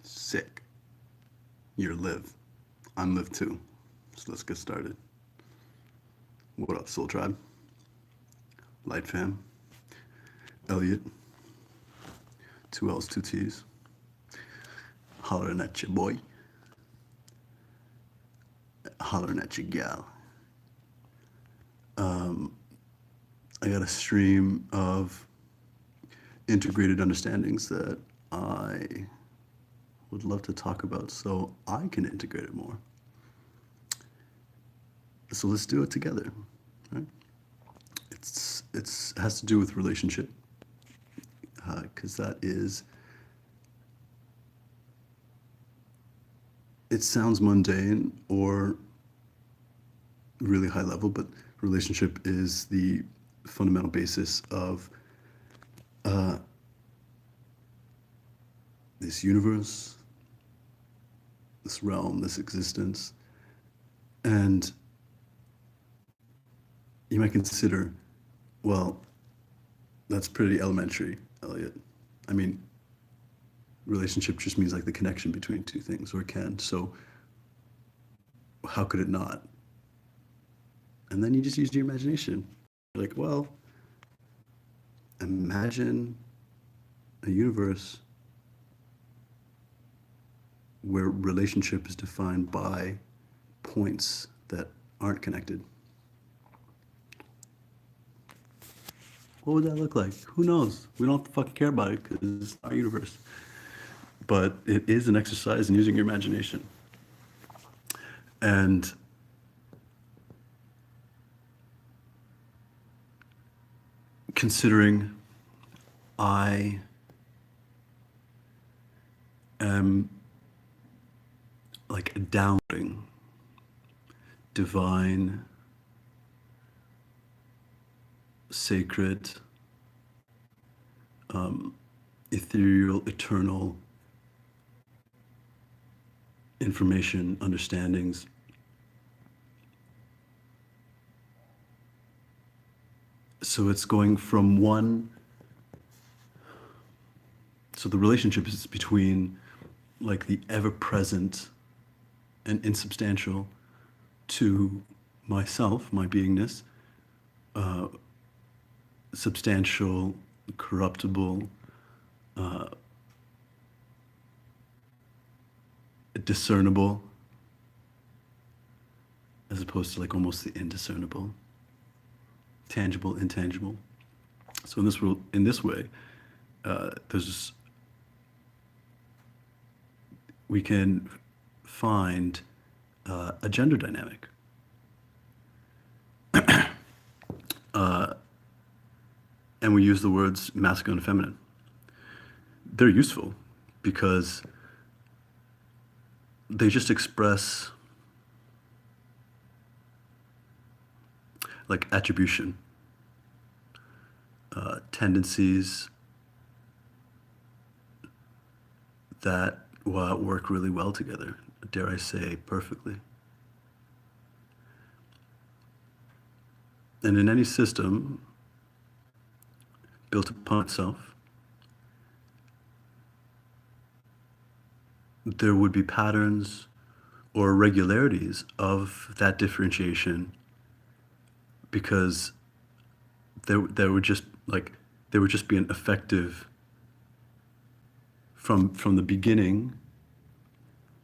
Sick. You're Liv. I'm Liv too. So let's get started. What up, Soul Tribe? Light Fam. Elliot. Two L's, two T's. Hollering at your boy. Hollering at your gal. I got a stream of integrated understandings that I would love to talk about so I can integrate it more. So let's do it together. Right? It has to do with relationship, because that is. It sounds mundane or really high level, but relationship is the fundamental basis of this universe, this realm, this existence. And you might consider, well, that's pretty elementary, Elliot. I mean, relationship just means like the connection between two things, or it can. So how could it not? And then you just use your imagination. You're like, well, imagine a universe where relationship is defined by points that aren't connected. What would that look like? Who knows? We don't have to fucking care about it because it's our universe. But it is an exercise in using your imagination. And considering I am like downloading divine, sacred, ethereal, eternal information, understandings. So it's going from one. So the relationship is between like the ever-present and insubstantial to myself, my beingness, substantial, corruptible, discernible, as opposed to like almost the indiscernible, tangible, intangible. So in this way, we can find a gender dynamic. And we use the words masculine and feminine. They're useful because they just express like attribution, tendencies that work really well together, dare I say, perfectly. And in any system built upon itself, there would be patterns or irregularities of that differentiation because there would just be an effective from the beginning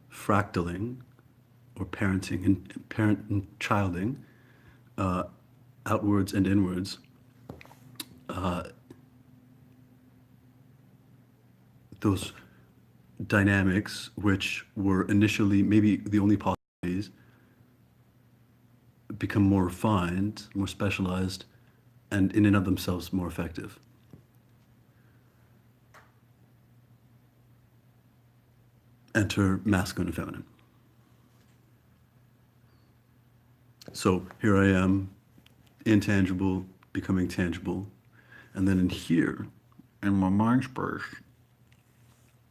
fractaling or parenting and childing, outwards and inwards, those dynamics, which were initially maybe the only possibilities, become more refined, more specialized, and in and of themselves more effective. Enter masculine and feminine. So here I am, intangible, becoming tangible, and then in here, in my mind space,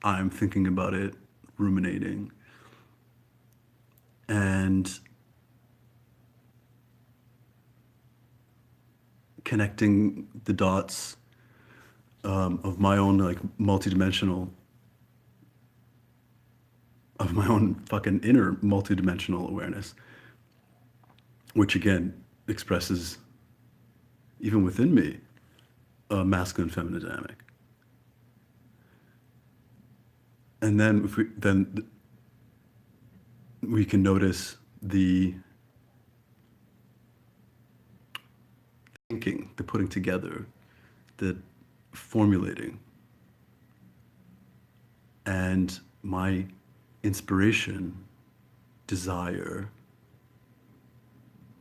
I'm thinking about it, ruminating, and connecting the dots of my own like multidimensional of my own fucking inner multidimensional awareness, which again expresses even within me a masculine feminine dynamic. And then we can notice the thinking, the putting together, the formulating, and my inspiration, desire,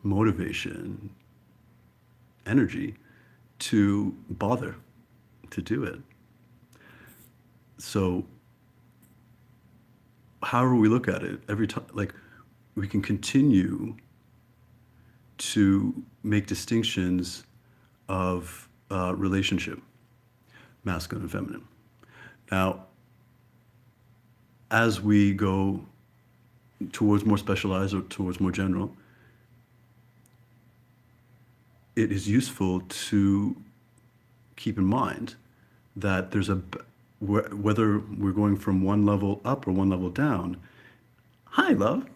motivation, energy to bother to do it. So however we look at it, every time, like, we can continue to make distinctions of relationship, masculine and feminine. Now, as we go towards more specialized or towards more general, it is useful to keep in mind that there's whether we're going from one level up or one level down. Hi, love.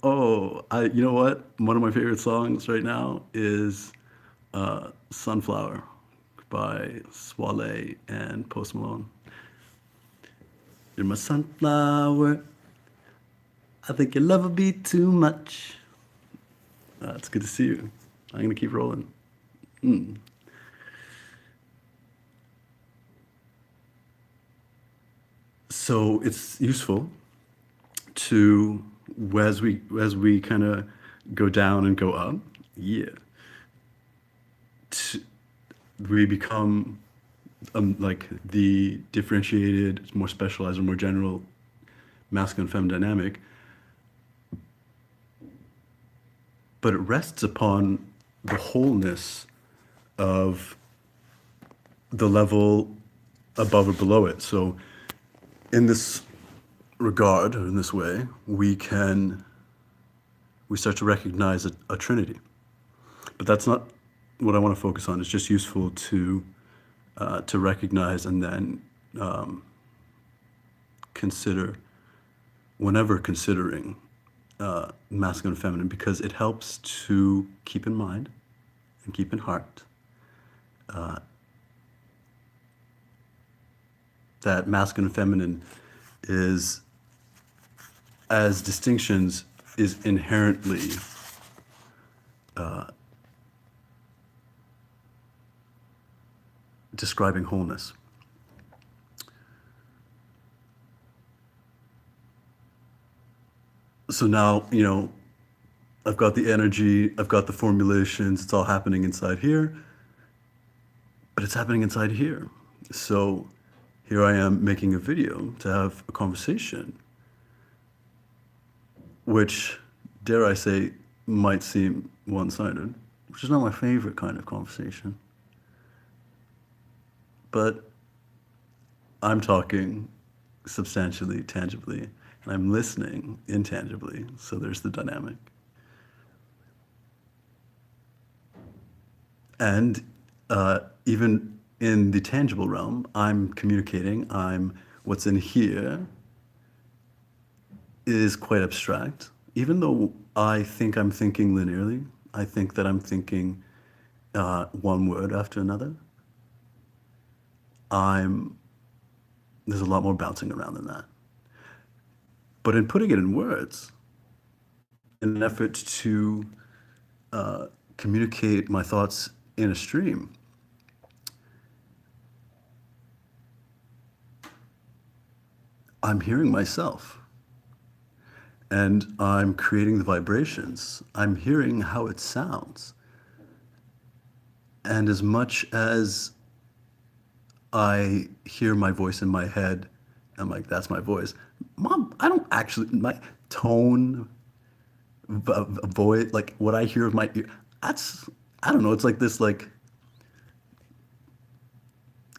Oh, you know what? One of my favorite songs right now is Sunflower by Swale and Post Malone. You're my sunflower. I think your love will be too much. It's good to see you. I'm going to keep rolling. So it's useful to, as we kind of go down and go up, we become like the differentiated, more specialized, or more general masculine feminine dynamic, but it rests upon the wholeness of the level above or below it. So in this regard, or in this way, we start to recognize a trinity. But that's not what I want to focus on. It's just useful to recognize and then consider whenever considering masculine and feminine, because it helps to keep in mind and keep in heart that masculine and feminine is, as distinctions, is inherently describing wholeness. So now, I've got the energy, I've got the formulations, it's all happening inside here, but it's happening inside here. So here I am making a video to have a conversation, which, dare I say, might seem one-sided, which is not my favorite kind of conversation. But I'm talking substantially, tangibly, and I'm listening intangibly, so there's the dynamic. And even in the tangible realm, I'm communicating, what's in here is quite abstract. Even though I think I'm thinking linearly, I think that I'm thinking one word after another, there's a lot more bouncing around than that. But in putting it in words, in an effort to communicate my thoughts in a stream, I'm hearing myself. And I'm creating the vibrations. I'm hearing how it sounds. And as much as I hear my voice in my head, I'm like, that's my voice. Mom, I don't actually, my tone, voice, like what I hear of my ear, I don't know, it's like this like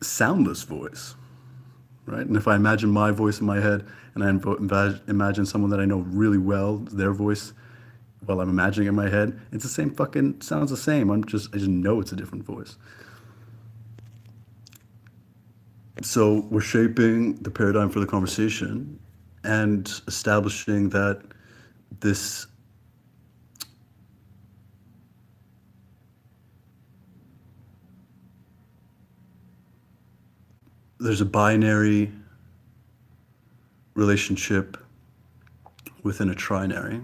soundless voice, right? And if I imagine my voice in my head and I imagine someone that I know really well, their voice, while I'm imagining it in my head, it's the same fucking, sounds the same. I just know it's a different voice. So we're shaping the paradigm for the conversation, and establishing that this there's a binary relationship within a trinary.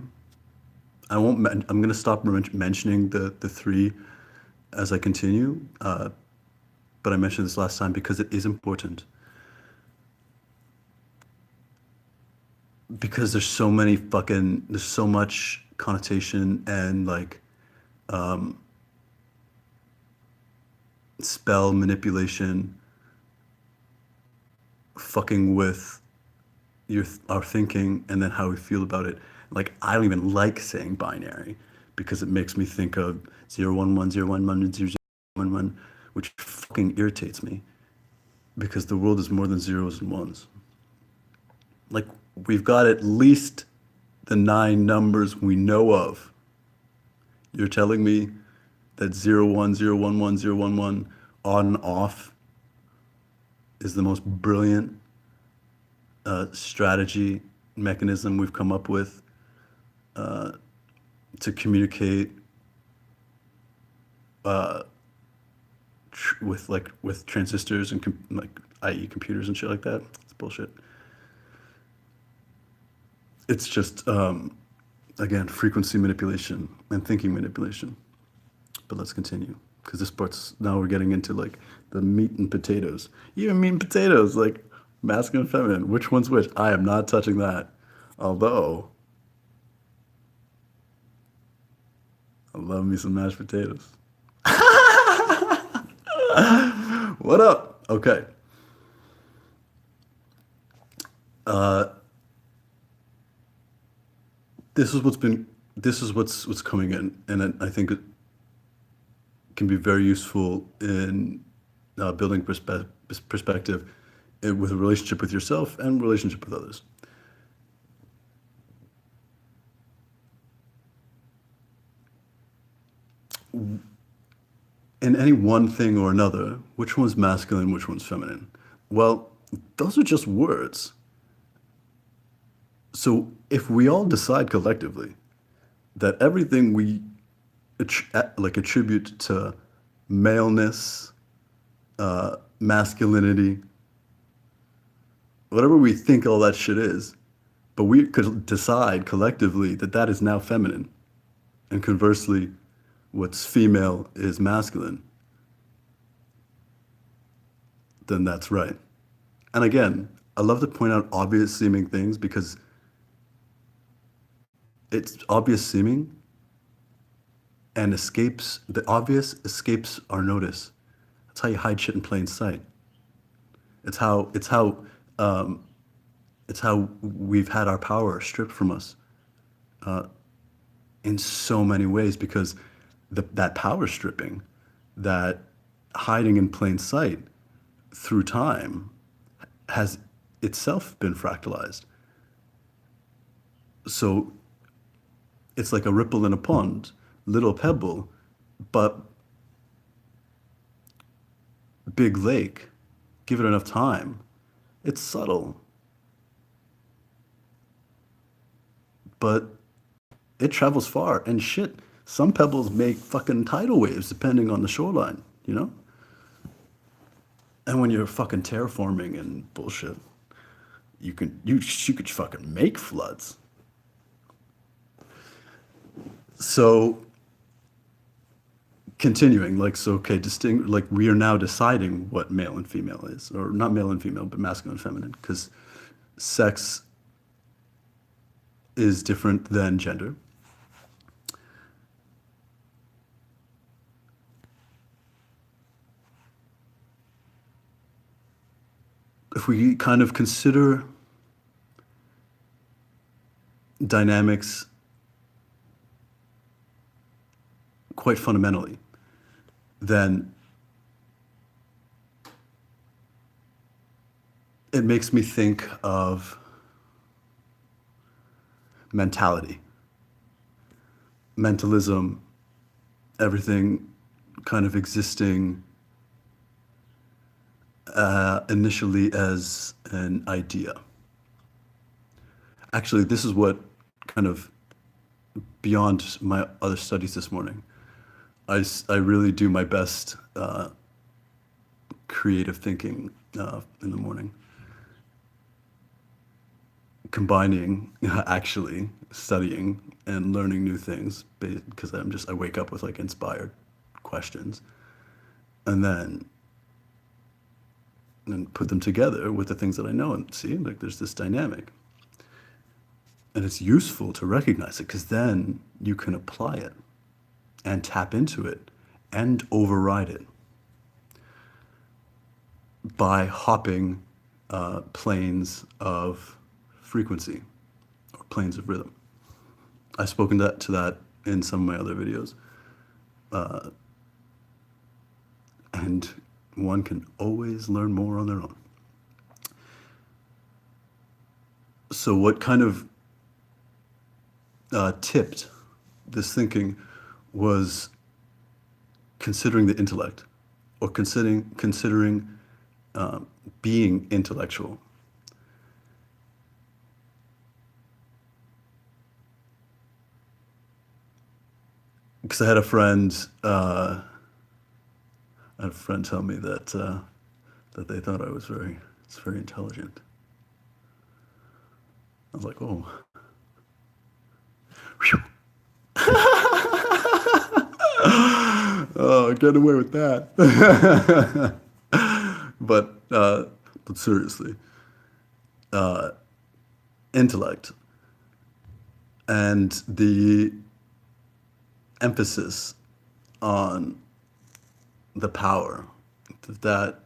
I'm going to stop mentioning the three as I continue, but I mentioned this last time because it is important. Because there's so much connotation and like spell manipulation fucking with our thinking and then how we feel about it. Like I don't even like saying binary because it makes me think of 011, 011, 0011, which fucking irritates me because the world is more than zeros and ones. Like we've got at least the 9 numbers we know of. You're telling me that 010, 011, 011 on and off is the most brilliant strategy mechanism we've come up with to communicate with transistors and i.e. computers and shit like that. It's bullshit. It's just again frequency manipulation and thinking manipulation. But let's continue because this part's now we're getting into like the meat and potatoes. Even meat and potatoes, like masculine and feminine. Which one's which? I am not touching that. Although I love me some mashed potatoes. What up? Okay. This is what's coming in, and I think it can be very useful in building perspective with a relationship with yourself and relationship with others. In any one thing or another, which one's masculine, which one's feminine? Well, those are just words. So if we all decide collectively that everything we attribute to maleness, masculinity, whatever we think all that shit is, but we could decide collectively that that is now feminine, and conversely, what's female is masculine, then that's right. And again, I love to point out obvious seeming things because it's obvious seeming and the obvious escapes our notice. That's how you hide shit in plain sight. It's how it's how it's how we've had our power stripped from us in so many ways because that power stripping, that hiding in plain sight through time has itself been fractalized. So it's like a ripple in a pond, little pebble, but big lake. Give it enough time. It's subtle, but it travels far. And shit, some pebbles make fucking tidal waves depending on the shoreline, you know? And when you're fucking terraforming and bullshit, you could fucking make floods. So continuing, okay, like we are now deciding what male and female is, or not male and female, but masculine and feminine, because sex is different than gender. If we kind of consider dynamics quite fundamentally, then it makes me think of mentality, mentalism, everything kind of existing initially as an idea. Actually, this is what kind of beyond my other studies this morning. I really do my best creative thinking in the morning, combining actually studying and learning new things because I wake up with like inspired questions and then put them together with the things that I know and see like there's this dynamic. And it's useful to recognize it because then you can apply it and tap into it and override it by hopping planes of frequency or planes of rhythm. I've spoken to that in some of my other videos. And one can always learn more on their own. So what kind of tipped this thinking was considering the intellect or considering being intellectual. Because I had a friend tell me that they thought I was very intelligent. I was like, oh, whew. Oh, get away with that. But seriously, intellect and the emphasis on the power that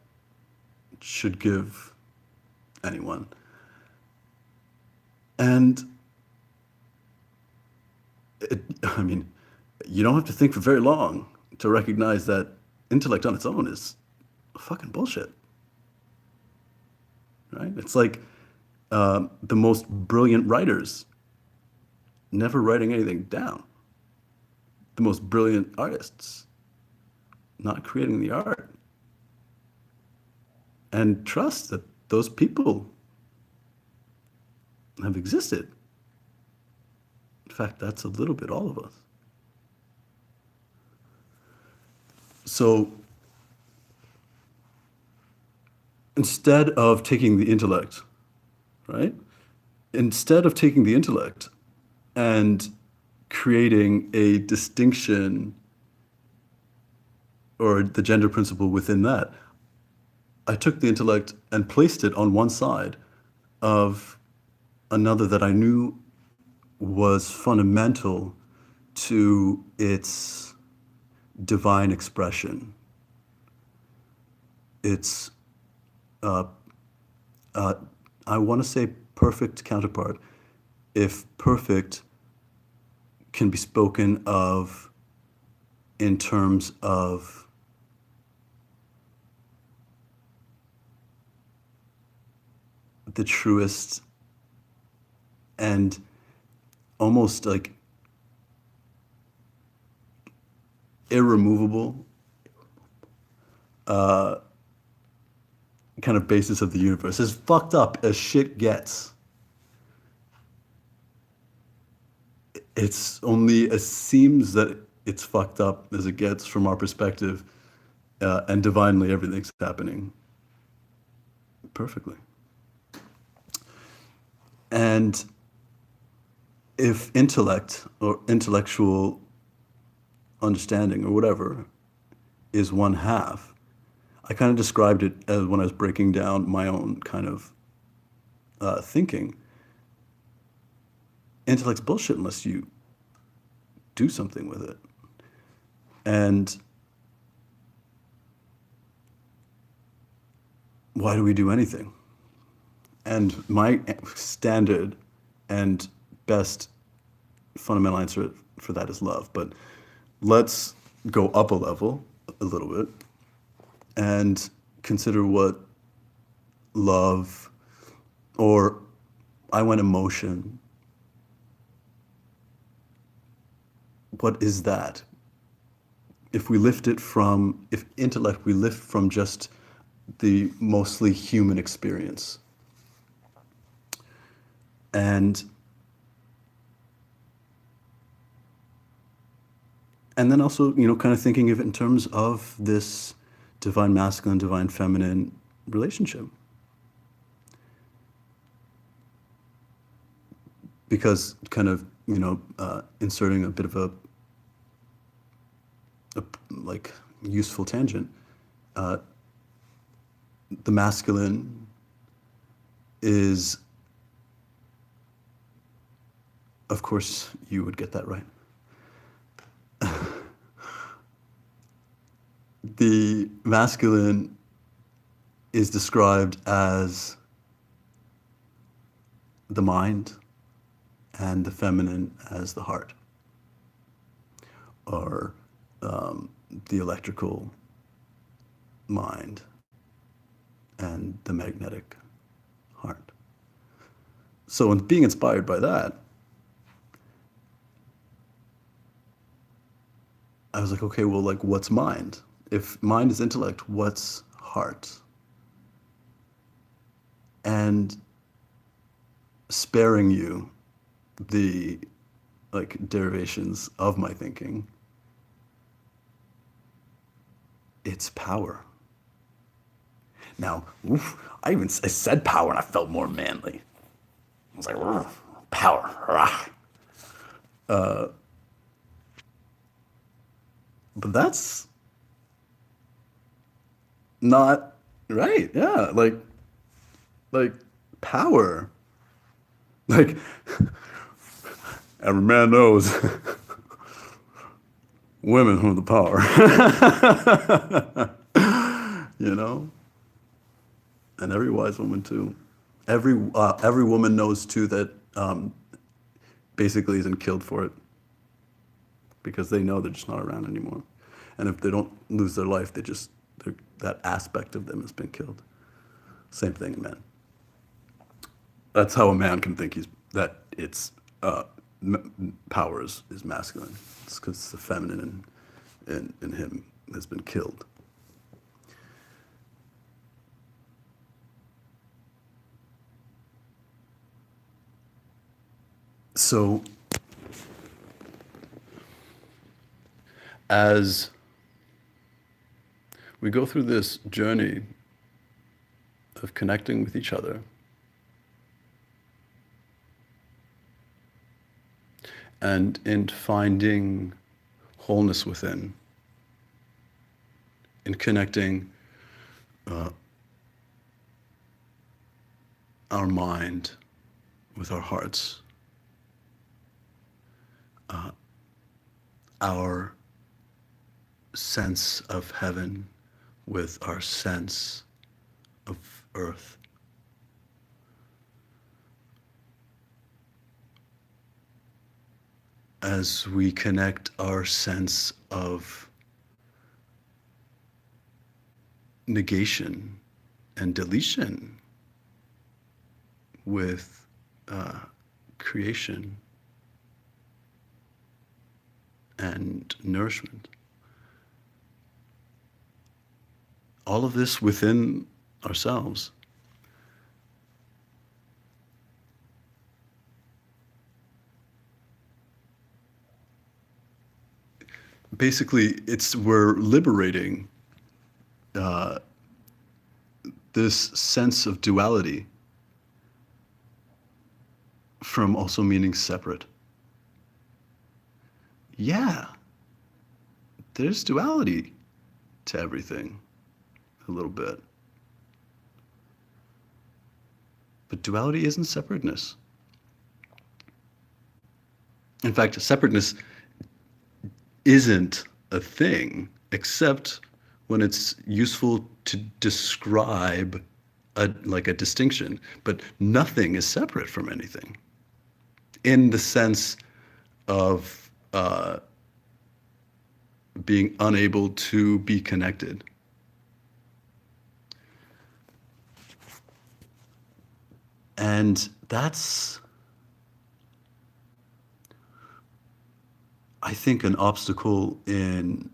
should give anyone. And I mean, you don't have to think for very long to recognize that intellect on its own is fucking bullshit. Right? It's like the most brilliant writers never writing anything down. The most brilliant artists not creating the art. And trust that those people have existed. In fact, that's a little bit all of us. So instead of taking the intellect, right? Instead of taking the intellect and creating a distinction or the gender principle within that, I took the intellect and placed it on one side of another that I knew was fundamental to its divine expression. Its, I want to say perfect counterpart, if perfect can be spoken of in terms of the truest and almost like irremovable kind of basis of the universe. As fucked up as shit gets, it's only as seems that it's fucked up as it gets from our perspective, and divinely everything's happening perfectly. And if intellect or intellectual understanding or whatever is one half, I kind of described it as when I was breaking down my own kind of thinking. Intellect's bullshit unless you do something with it. And why do we do anything? And my standard and best fundamental answer for that is love. But let's go up a level a little bit and consider what love, or I went emotion, what is that? If we lift it from, if intellect we lift from just the mostly human experience, and And then also, kind of thinking of it in terms of this divine masculine, divine feminine relationship. Because kind of, inserting a bit of a like useful tangent, uh, the masculine is, of course, you would get that right. The masculine is described as the mind and the feminine as the heart, or the electrical mind and the magnetic heart. So in being inspired by that, I was like, okay, well, like, what's mind? If mind is intellect, what's heart? And sparing you the derivations of my thinking, it's power. Now, I said power and I felt more manly. I was like, power. But that's not right. Yeah, like power. Like every man knows women have the power. And every wise woman too. Every woman knows too that basically isn't killed for it, because they know they're just not around anymore. And if they don't lose their life, that aspect of them has been killed. Same thing in men. That's how a man can think that it's power is masculine. It's because the feminine in him has been killed. So as we go through this journey of connecting with each other, and in finding wholeness within, in connecting our mind with our hearts, our sense of heaven with our sense of earth. As we connect our sense of negation and deletion with creation and nourishment. All of this within ourselves. Basically, we're liberating this sense of duality from also meaning separate. Yeah, there's duality to everything, a little bit. But duality isn't separateness. In fact, separateness isn't a thing, except when it's useful to describe a distinction. But nothing is separate from anything in the sense of being unable to be connected. And that's, I think, an obstacle in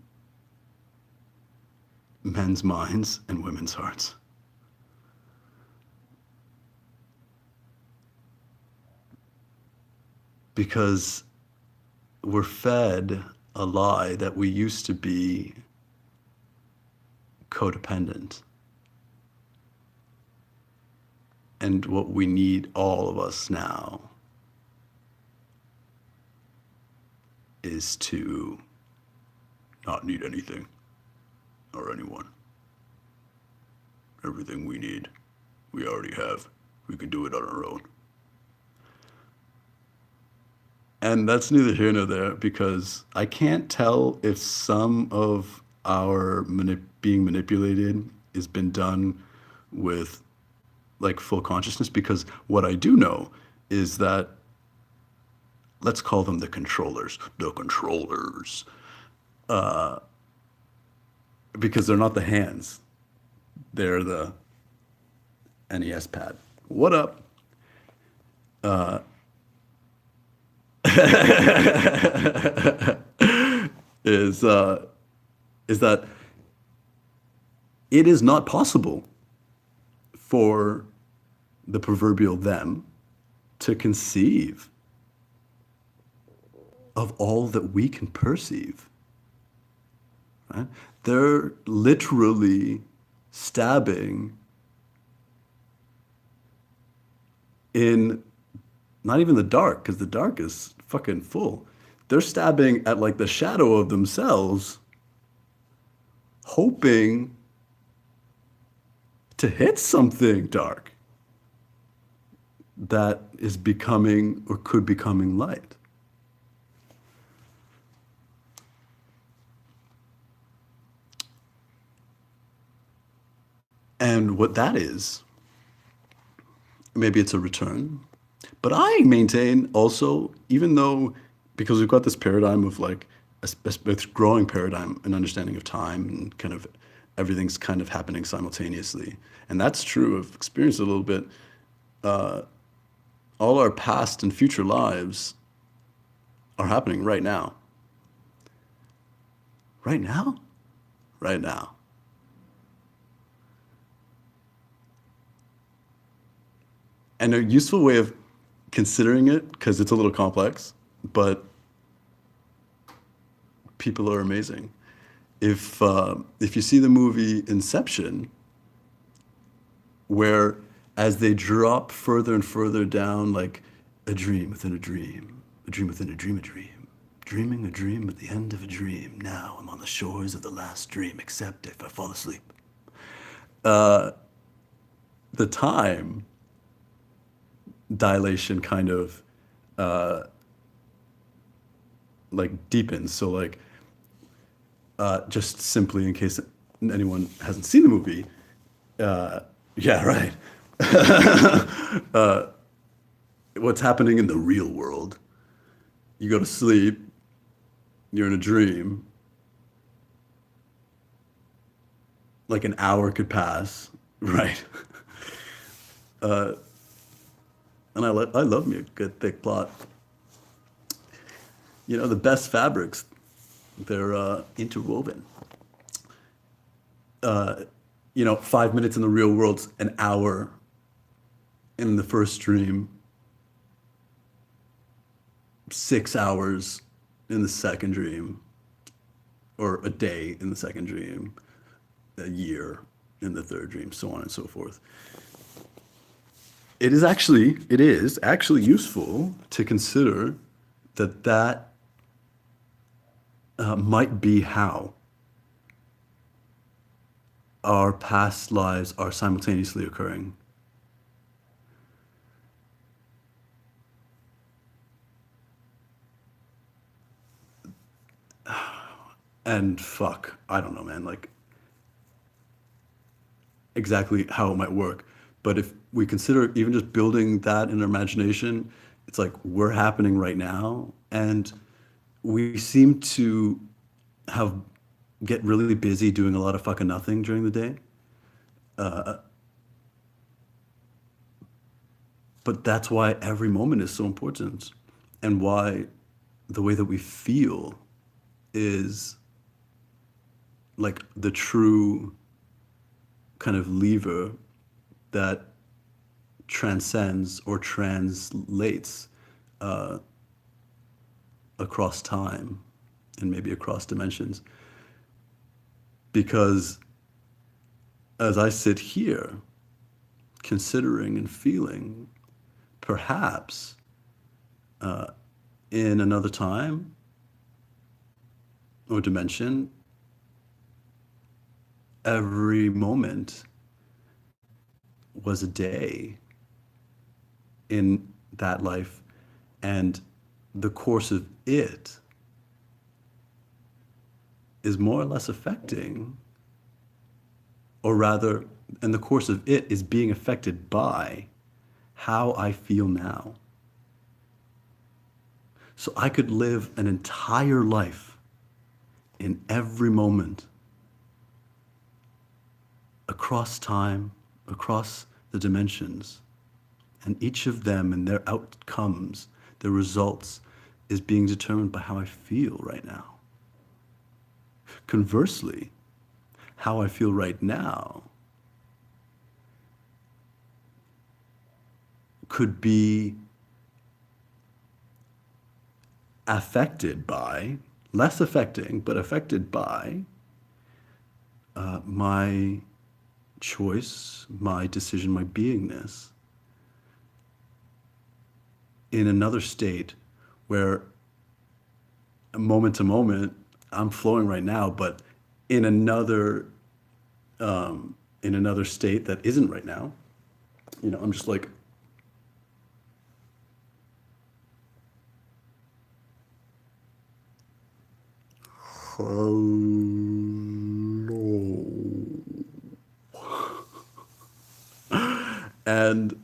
men's minds and women's hearts. Because we're fed a lie that we used to be codependent. And what we need, all of us now, is to not need anything or anyone. Everything we need, we already have. We can do it on our own. And that's neither here nor there because I can't tell if some of our being manipulated has been done with like full consciousness because what I do know is that let's call them the controllers. The controllers. Because they're not the hands. They're the NES pad. What up? is is that it is not possible for the proverbial them to conceive of all that we can perceive. Right? They're literally stabbing in not even the dark, because the dark is fucking full. They're stabbing at like the shadow of themselves, hoping to hit something dark that is becoming or could becoming light. And what that is, maybe it's a return, but I maintain also, even though, because we've got this paradigm of like, this growing paradigm and understanding of time and kind of everything's kind of happening simultaneously. And that's true. I've experienced it a little bit. All our past and future lives are happening right now. Right now? Right now. And a useful way of considering it, because it's a little complex, but people are amazing. If you see the movie Inception, where as they drop further and further down, like a dream within a dream, a dream within a dream, a dream, dreaming a dream at the end of a dream. Now I'm on the shores of the last dream, except if I fall asleep. The time dilation kind of like deepens. So like just simply in case anyone hasn't seen the movie, yeah, right. What's happening in the real world? You go to sleep, you're in a dream, like an hour could pass, right? And I love me a good thick plot. You know, the best fabrics, they're interwoven. You know, 5 minutes in the real world's an hour in the first dream, 6 hours in the second dream, or a day in the second dream, a year in the third dream, so on and so forth. It is actually useful to consider that might be how our past lives are simultaneously occurring. And fuck, I don't know, man, like exactly how it might work. But if we consider even just building that in our imagination, it's like we're happening right now. And we seem to have get really busy doing a lot of fucking nothing during the day. But that's why every moment is so important and why the way that we feel is like the true kind of lever that transcends or translates across time. and maybe across dimensions. Because as I sit here, considering and feeling, perhaps in another time or dimension, every moment was a day in that life, and the course of it is more or less affecting, or rather, and the course of it is being affected by how I feel now. So I could live an entire life in every moment, across time, across the dimensions, and each of them and their outcomes, their results, is being determined by how I feel right now. Conversely, how I feel right now could be affected by, less affecting, but affected by my choice, my decision, my beingness in another state where moment to moment I'm flowing right now, but in another state that isn't right now, I'm just like, hello. And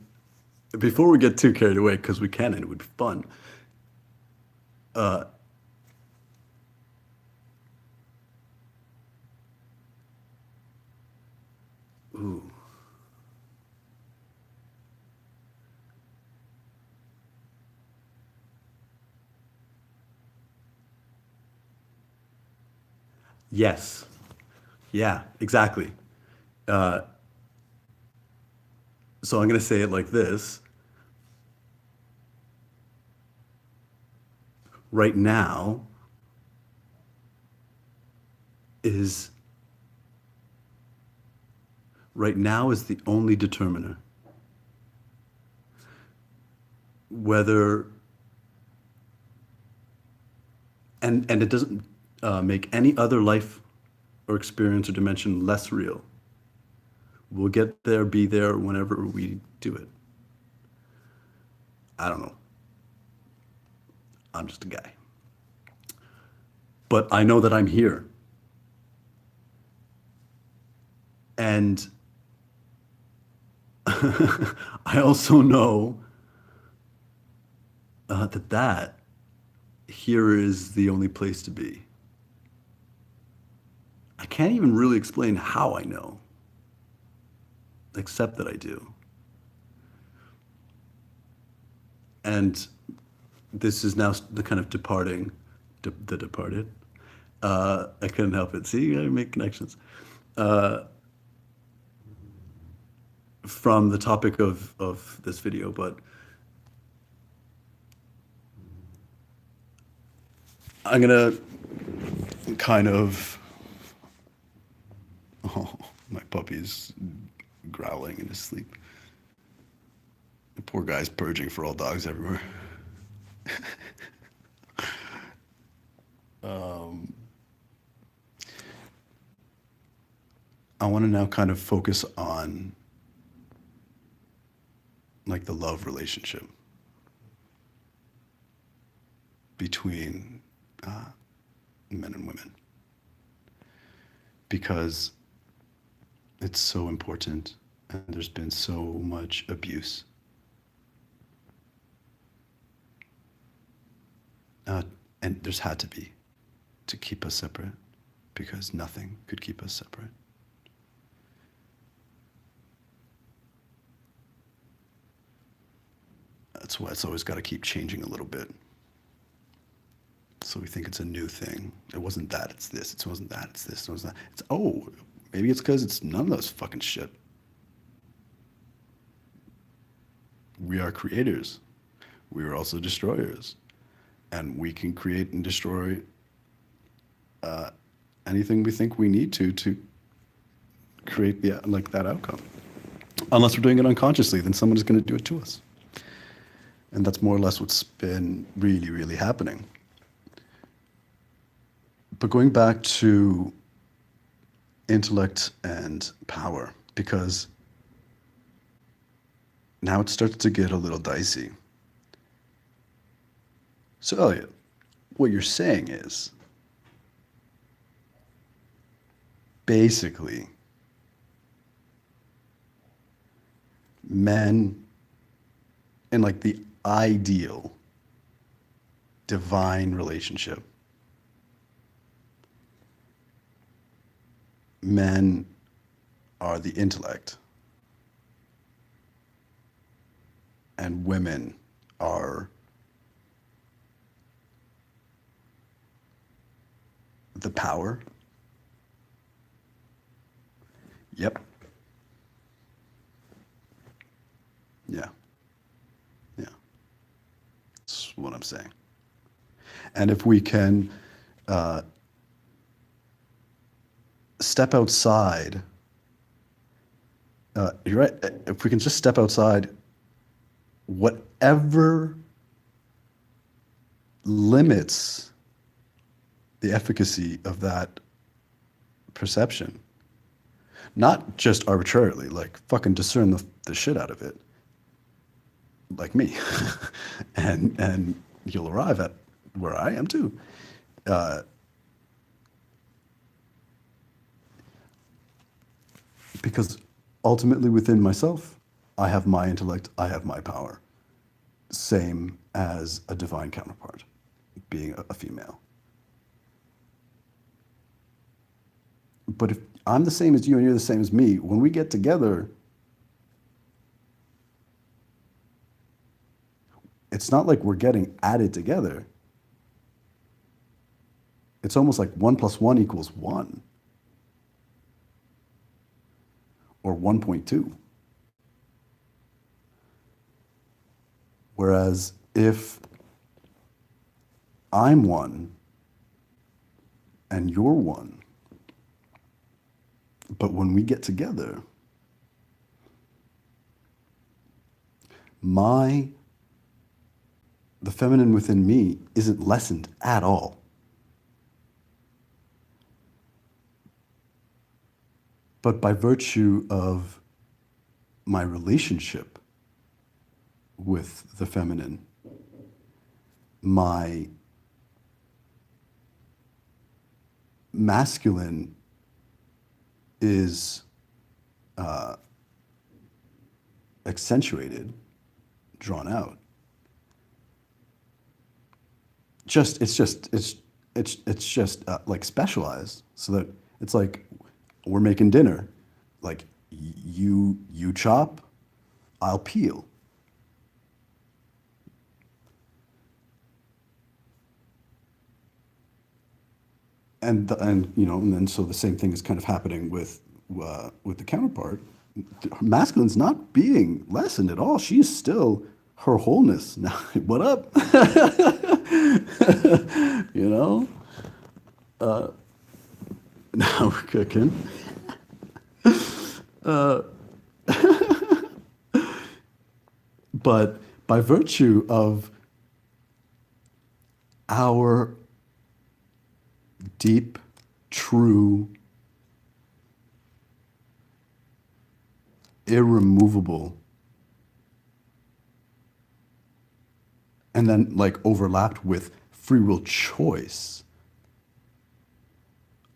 before we get too carried away, because we can and it would be fun, uh, ooh, yes, yeah, exactly. Uh, so I'm going to say it like this. Right now is right now is the only determiner. Whether and it doesn't make any other life or experience or dimension less real. We'll get there, be there whenever we do it. I don't know. I'm just a guy. But I know that I'm here. And I also know that here is the only place to be. I can't even really explain how I know, except that I do. And this is now the kind of departing, the departed. I couldn't help it. See, I make connections. Uh, from the topic of this video, but I'm gonna kind of. Oh, my puppy's growling in his sleep. The poor guy's purging for all dogs everywhere. um, I want to now kind of focus on like the love relationship between men and women, because it's so important and there's been so much abuse. Uh, and there's had to be, to keep us separate, because nothing could keep us separate. That's why it's always got to keep changing a little bit. So we think it's a new thing. It wasn't that, it's this. It wasn't that, it's this. It wasn't that. It's, oh, maybe it's because it's none of those fucking shit. We are creators. We are also destroyers. And we can create and destroy anything we think we need to create that outcome. Unless we're doing it unconsciously, then someone is going to do it to us. And that's more or less what's been really, really happening. But going back to intellect and power, because now it starts to get a little dicey. So, Elliot, what you're saying is basically men in like the ideal divine relationship, men are the intellect and women are the power. Yep. Yeah. Yeah. That's what I'm saying. And if we can step outside, you're right, if we can just step outside whatever limits the efficacy of that perception, not just arbitrarily, like fucking discern the shit out of it, like me, and you'll arrive at where I am too. Because ultimately within myself, I have my intellect, I have my power. Same as a divine counterpart, being a female. But if I'm the same as you and you're the same as me, when we get together, it's not like we're getting added together. It's almost like 1 + 1 = 1 or 1.2. Whereas if I'm 1 and you're 1, but when we get together, the feminine within me isn't lessened at all. But by virtue of my relationship with the feminine, my masculine is accentuated, drawn out. It's just like specialized, so that it's like we're making dinner, like you chop, I'll peel. And then so the same thing is kind of happening with the counterpart. Masculine's not being lessened at all. She's still her wholeness. Now, what up? Now we're cooking. But by virtue of our deep, true, irremovable, and then like overlapped with free will choice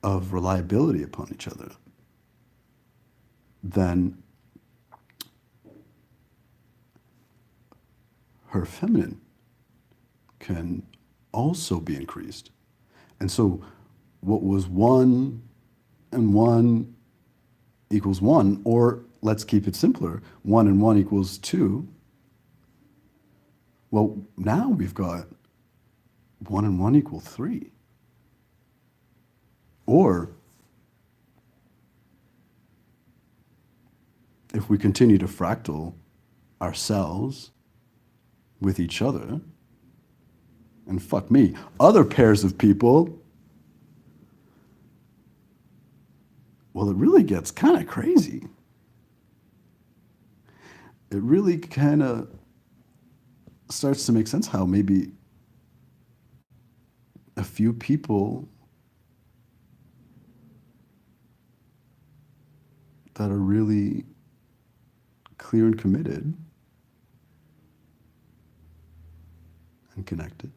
of reliability upon each other, then her feminine can also be increased. And so what was 1 and 1 = 1, or let's keep it simpler, 1 and 1 = 2. Well, now we've got 1 and 1 = 3. Or if we continue to fractal ourselves with each other, and fuck me, other pairs of people, well, it really gets kind of crazy. It really kind of starts to make sense how maybe a few people that are really clear and committed and connected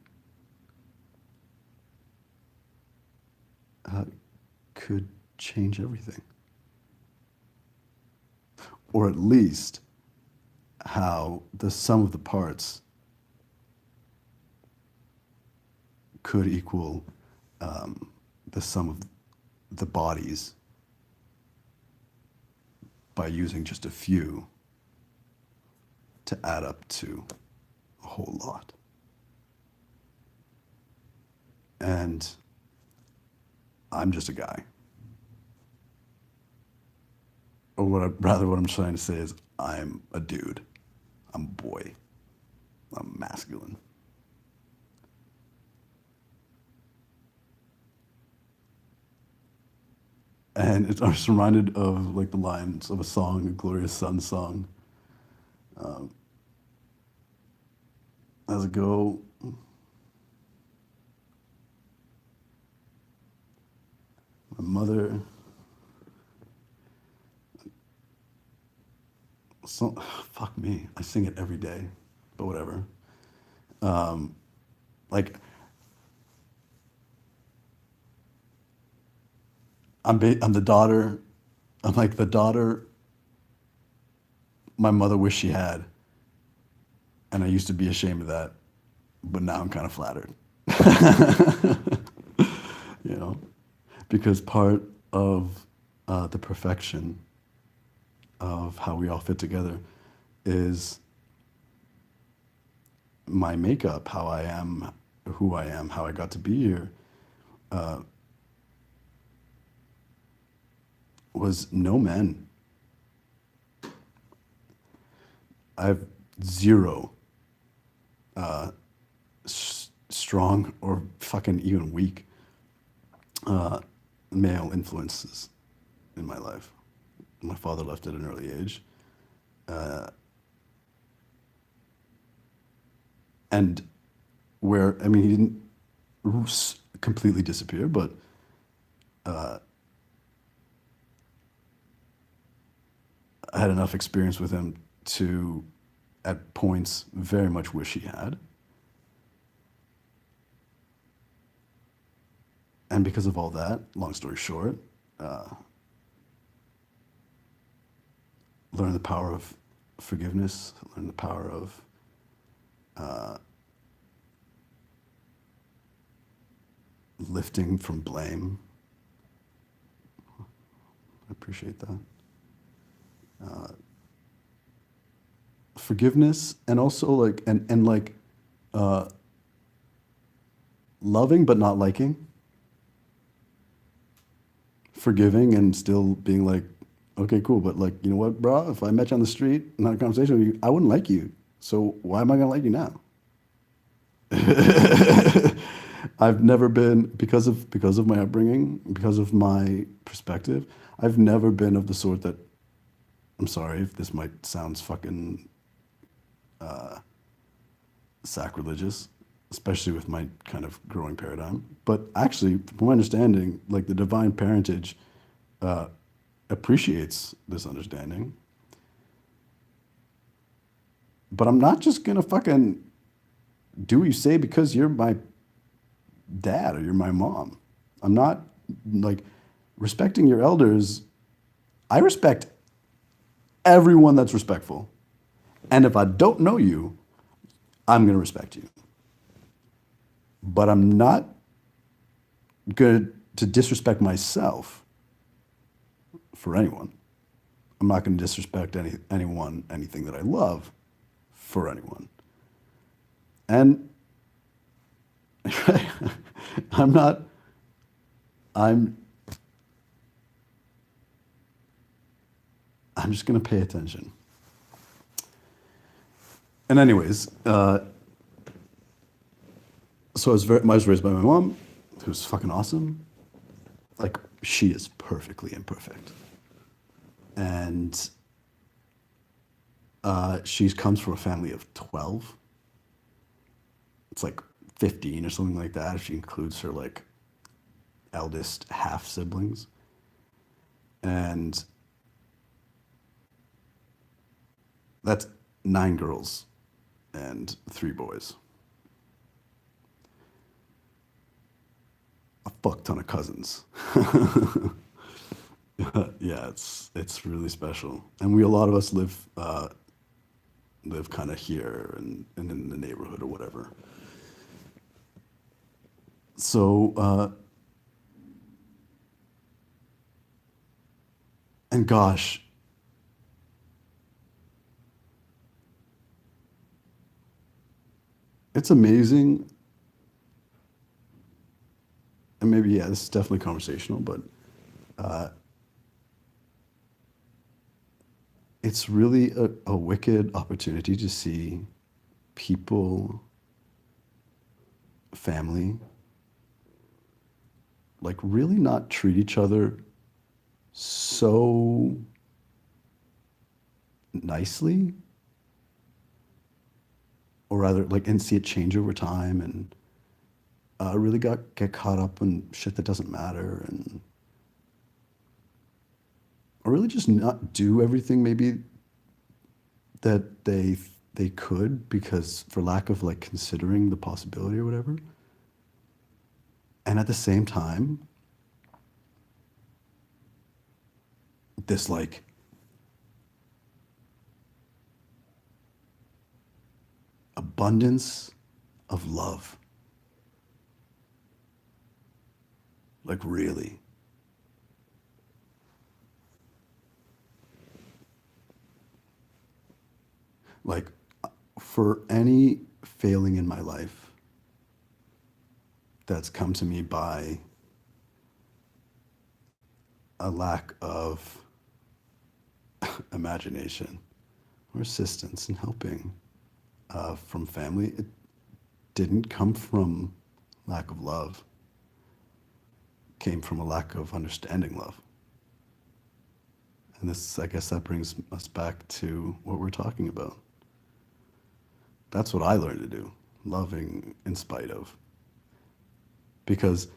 could change everything. Or at least how the sum of the parts could equal the sum of the bodies by using just a few to add up to a whole lot. And I'm just a guy. Or what I'm trying to say is I'm a dude. I'm a boy. I'm masculine. And I'm just reminded of like the lines of a song, a Glorious Sun song. As it go, my mother, fuck me, I sing it every day, but whatever. Like, I'm the daughter, I'm like the daughter my mother wished she had. And I used to be ashamed of that, but now I'm kind of flattered. You know, because part of the perfection of how we all fit together is my makeup, how I am, who I am, how I got to be here, was no men. I have zero strong or fucking even weak male influences in my life. My father left at an early age. And where, I mean, he didn't completely disappear, but I had enough experience with him to, at points, very much wish he had. And because of all that, long story short, learn the power of forgiveness, learn the power of lifting from blame. I appreciate that. Forgiveness, and also like and like loving but not liking. Forgiving and still being like, okay, cool, but like, you know what, bro? If I met you on the street and had a conversation with you, I wouldn't like you. So why am I gonna like you now? I've never been, because of my upbringing, because of my perspective, I've never been of the sort that, I'm sorry if this might sound fucking sacrilegious, especially with my kind of growing paradigm. But actually, from my understanding, like the divine parentage appreciates this understanding. But I'm not just gonna fucking do what you say because you're my dad or you're my mom. I'm not like respecting your elders. I respect everyone that's respectful. And if I don't know you, I'm going to respect you. But I'm not going to disrespect myself for anyone. I'm not going to disrespect anyone, anything that I love for anyone. And I'm just going to pay attention. And anyways, so I was raised by my mom, who's fucking awesome. Like, she is perfectly imperfect. And she comes from a family of 12. It's like 15 or something like that if she includes her like eldest half siblings. And that's 9 girls and 3 boys. A fuck ton of cousins. Yeah, it's really special, and a lot of us live kind of here and in the neighborhood or whatever. So and gosh, it's amazing. And maybe yeah, this is definitely conversational, but it's really a wicked opportunity to see people, family, like really not treat each other so nicely, or rather, like, and see it change over time, and really get caught up in shit that doesn't matter, and or really just not do everything maybe that they could because for lack of like considering the possibility or whatever. And at the same time, this like abundance of love. Like really. Like for any failing in my life that's come to me by a lack of imagination or assistance and helping from family, it didn't come from lack of love. It came from a lack of understanding love. And this, I guess, that brings us back to what we're talking about. That's what I learned to do, loving in spite of. Because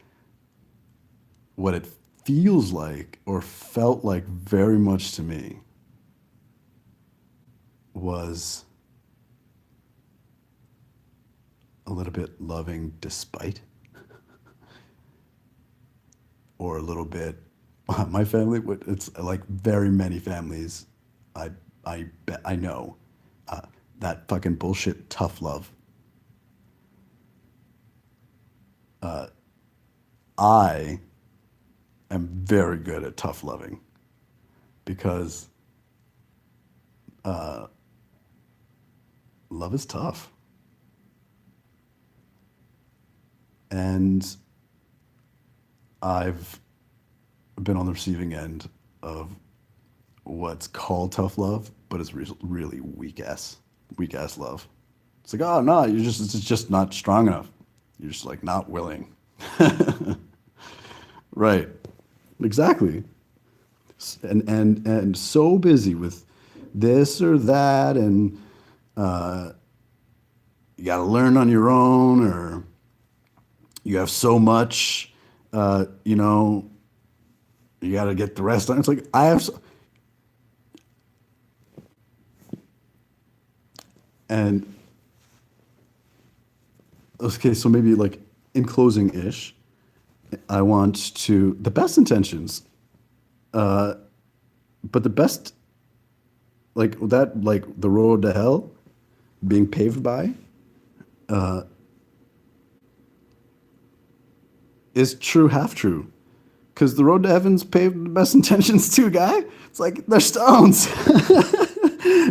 what it feels like or felt like very much to me was a little bit loving despite, or a little bit my family. It's like very many families. I I bet I know that fucking bullshit tough love. I am very good at tough loving because love is tough, and I've been on the receiving end of what's called tough love, but it's really weak ass love. It's like, oh no, it's just not strong enough. You're just like not willing. Right. Exactly. And so busy with this or that, and you got to learn on your own, or you have so much, you know, you got to get the rest done. It's like I have, and okay, so maybe like in closing ish, I want to the best intentions, but the best like that like the road to hell being paved by is true half true. Because the road to heaven's paved with the best intentions too, guy. It's like they're stones.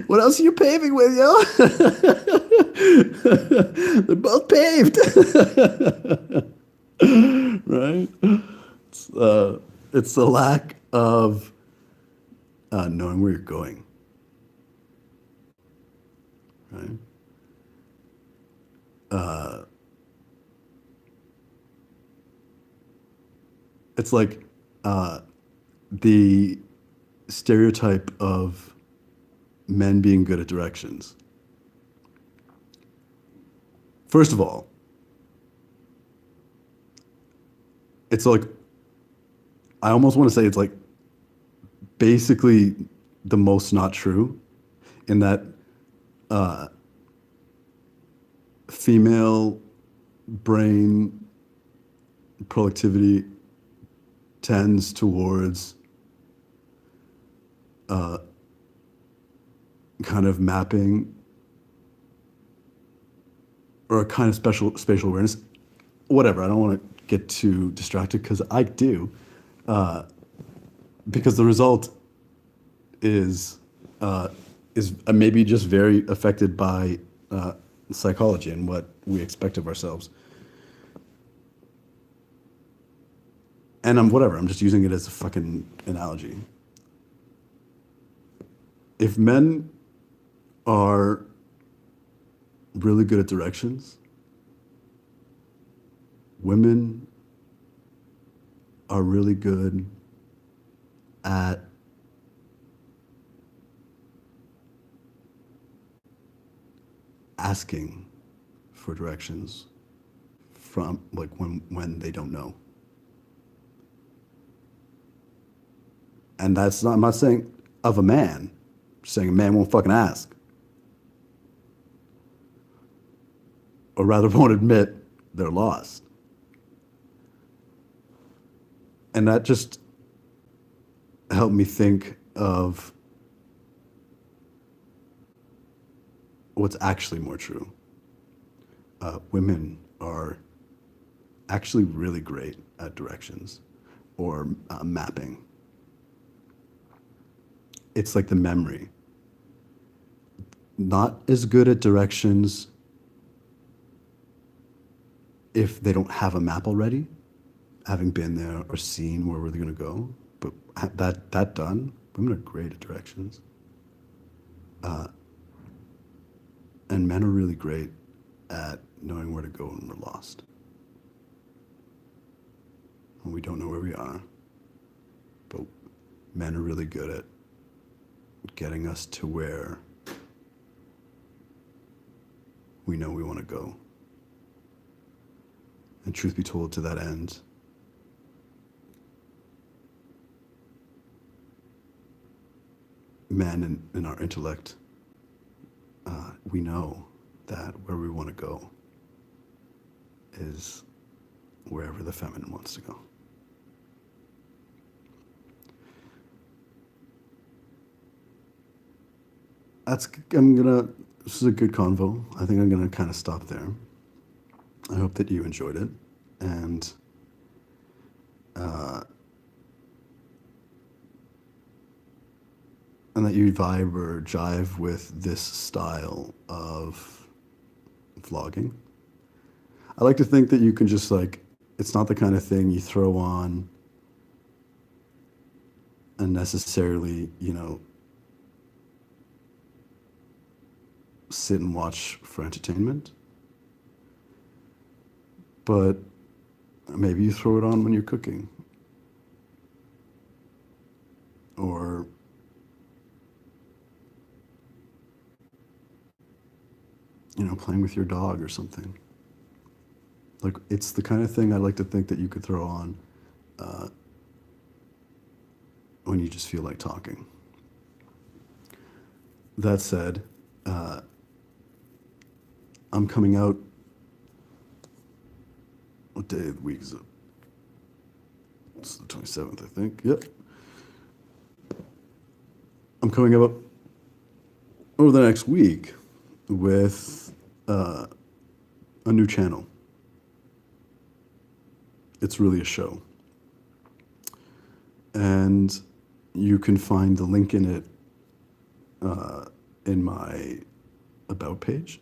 What else are you paving with, yo? They're both paved. Right? It's the lack of knowing where you're going. Right? It's like the stereotype of men being good at directions. First of all, it's like, I almost want to say it's like basically the most not true, in that female brain productivity tends towards kind of mapping or a kind of special spatial awareness. Whatever. I don't want to get too distracted because I do. Because the result is maybe just very affected by psychology and what we expect of ourselves. And I'm just using it as a fucking analogy. If men are really good at directions, women are really good at asking for directions from, like, when they don't know. And that's not, I'm not saying of a man, I'm saying a man won't fucking ask. Or rather won't admit they're lost. And that just helped me think of what's actually more true. Women are actually really great at directions or mapping. It's like the memory. Not as good at directions if they don't have a map already, having been there or seen where they're going to go. But that done, women are great at directions. And men are really great at knowing where to go when we're lost. When we don't know where we are. But men are really good at getting us to where we know we want to go. And truth be told, to that end, men in our intellect, we know that where we want to go is wherever the feminine wants to go. This is a good convo. I think I'm gonna kind of stop there. I hope that you enjoyed it, and that you vibe or jive with this style of vlogging. I like to think that you can just, like, it's not the kind of thing you throw on and necessarily, sit and watch for entertainment. But maybe you throw it on when you're cooking. Or playing with your dog or something. Like, it's the kind of thing I like to think that you could throw on when you just feel like talking. That said, I'm coming out. What day of the week is it? It's the 27th, I think. Yep. I'm coming out over the next week with a new channel. It's really a show. And you can find the link in it in my About page,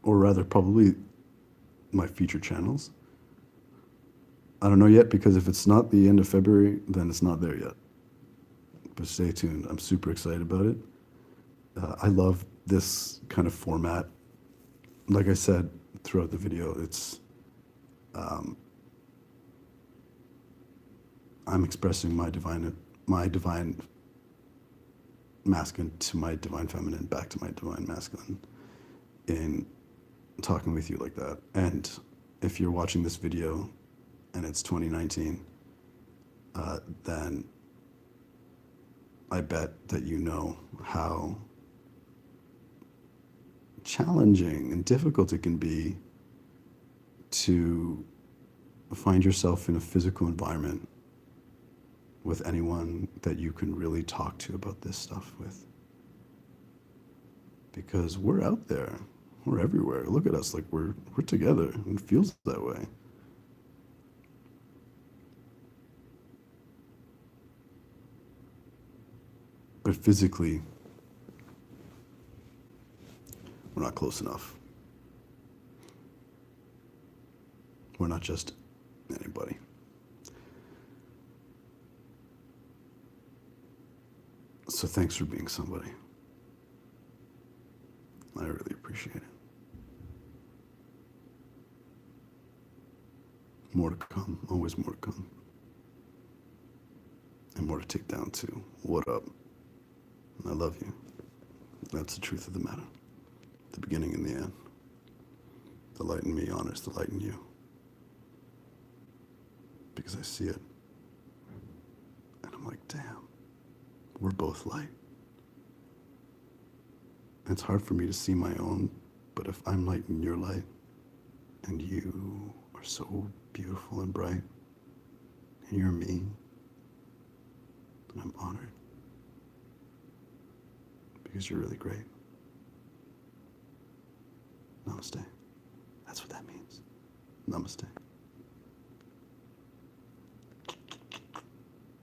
or rather probably my featured channels. I don't know yet, because if it's not the end of February, then it's not there yet. But stay tuned. I'm super excited about it. I love this kind of format. Like I said throughout the video, it's I'm expressing my divine masculine to my divine feminine, back to my divine masculine in talking with you like that. And if you're watching this video and it's 2019, then I bet that you know how challenging and difficult it can be to find yourself in a physical environment with anyone that you can really talk to about this stuff with. Because we're out there. We're everywhere. Look at us, like we're together. It feels that way. But physically, we're not close enough. We're not just anybody. So thanks for being somebody. I really appreciate it. More to come, always more to come. And more to take down too. What up? I love you. That's the truth of the matter. The beginning and the end. The light in me honors the light in you. Because I see it. And I'm like, damn, we're both light. And it's hard for me to see my own, but if I'm light in your light, and you are so beautiful and bright, and you're me, then I'm honored. Because you're really great. Namaste. That's what that means. Namaste.